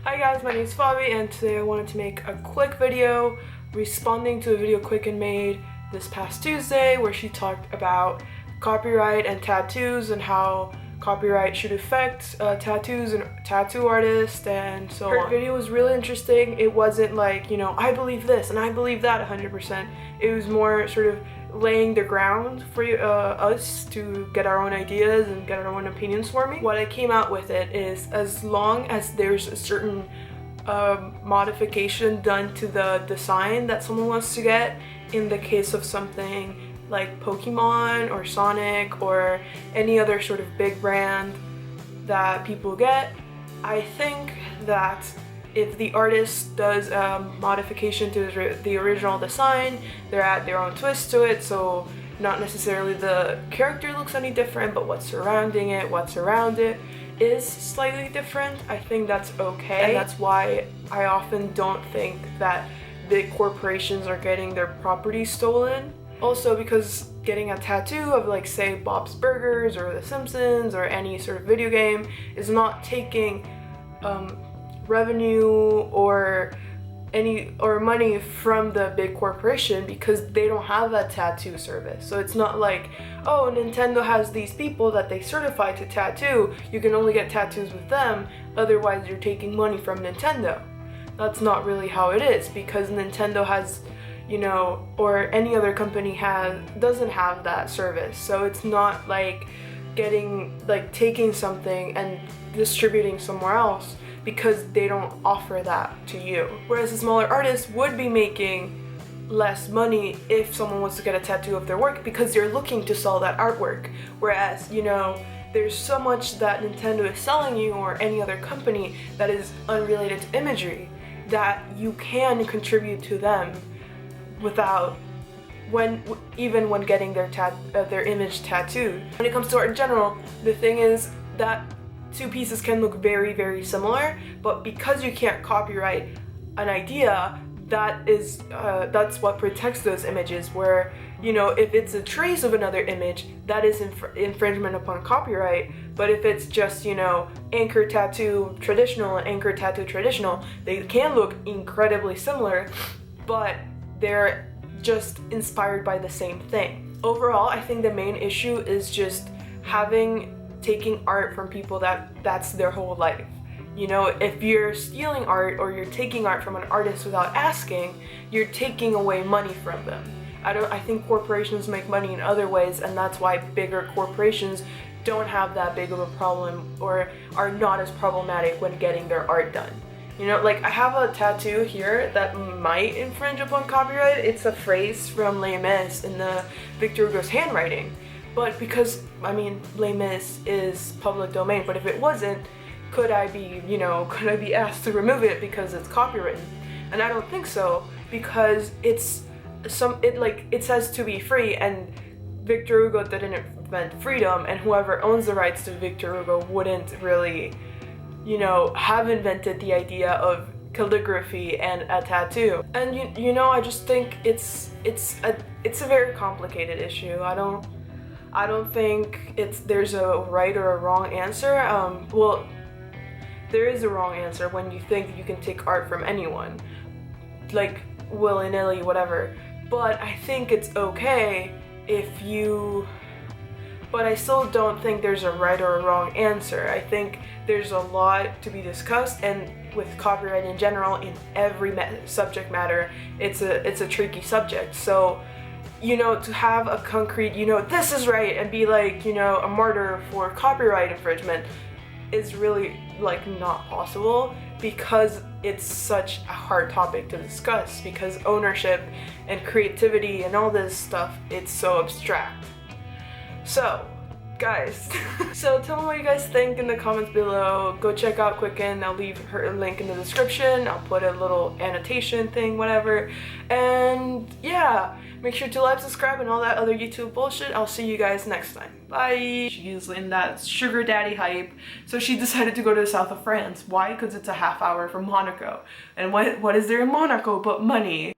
Hi guys, my name is Fabi and today I wanted to make a quick video responding to a video Quicken made this past Tuesday where she talked about copyright and tattoos and how copyright should affect tattoos and tattoo artists and so on. Her video was really interesting. It wasn't like, you know, I believe this and I believe that 100%. It was more sort of laying the ground for us to get our own ideas and get our own opinions for me. What I came out with it is, as long as there's a certain modification done to the design that someone wants to get, in the case of something like Pokemon or Sonic or any other sort of big brand that people get, I think that if the artist does a modification to the original design, they add their own twist to it, so not necessarily the character looks any different, but what's surrounding it, what's around it is slightly different. I think that's okay, and that's why I often don't think that big corporations are getting their property stolen. Also, because getting a tattoo of, like, say Bob's Burgers or The Simpsons or any sort of video game is not taking revenue or money from the big corporation, because they don't have a tattoo service. So it's not like, oh, Nintendo has these people that they certify to tattoo, you can only get tattoos with them, otherwise you're taking money from Nintendo. That's not really how it is, because Nintendo has, you know, or any other company doesn't have that service. So it's not like taking something and distributing somewhere else, because they don't offer that to you. Whereas a smaller artist would be making less money if someone wants to get a tattoo of their work, because they're looking to sell that artwork. Whereas, you know, there's so much that Nintendo is selling you or any other company that is unrelated to imagery that you can contribute to them without even when getting their image tattooed. When it comes to art in general, the thing is that two pieces can look very, very similar, but because you can't copyright an idea, that's what protects those images, where, you know, if it's a trace of another image, that is infringement upon copyright. But if it's just, you know, anchor tattoo traditional and anchor tattoo traditional, they can look incredibly similar, but they're just inspired by the same thing. Overall, I think the main issue is just taking art from people that's their whole life. You know, if you're stealing art or you're taking art from an artist without asking, you're taking away money from them. I think corporations make money in other ways, and that's why bigger corporations don't have that big of a problem or are not as problematic when getting their art done. You know, like, I have a tattoo here that might infringe upon copyright. It's a phrase from Les Mis in the Victor Hugo's handwriting. But because, I mean, Les Mis is public domain, but if it wasn't, could I be asked to remove it because it's copywritten? And I don't think so, because it says to be free, and Victor Hugo didn't invent freedom, and whoever owns the rights to Victor Hugo wouldn't really, you know, have invented the idea of calligraphy and a tattoo. And you know, I just think it's a very complicated issue. I don't think there's a right or a wrong answer. Well, there is a wrong answer when you think you can take art from anyone, like willy-nilly, whatever. But I think it's okay but I still don't think there's a right or a wrong answer. I think there's a lot to be discussed, and with copyright in general, in every subject matter, it's a tricky subject. So, you know, to have a concrete, you know, this is right, and be like, you know, a martyr for copyright infringement is really, like, not possible, because it's such a hard topic to discuss, because ownership and creativity and all this stuff, it's so abstract. So, guys, so tell me what you guys think in the comments below. Go check out Quicken. I'll leave her link in the description. I'll put a little annotation thing, whatever. And yeah, make sure to like, subscribe, and all that other YouTube bullshit. I'll see you guys next time. Bye. She's in that sugar daddy hype, so she decided to go to the south of France. Why? Because it's a half hour from Monaco. And what is there in Monaco but money?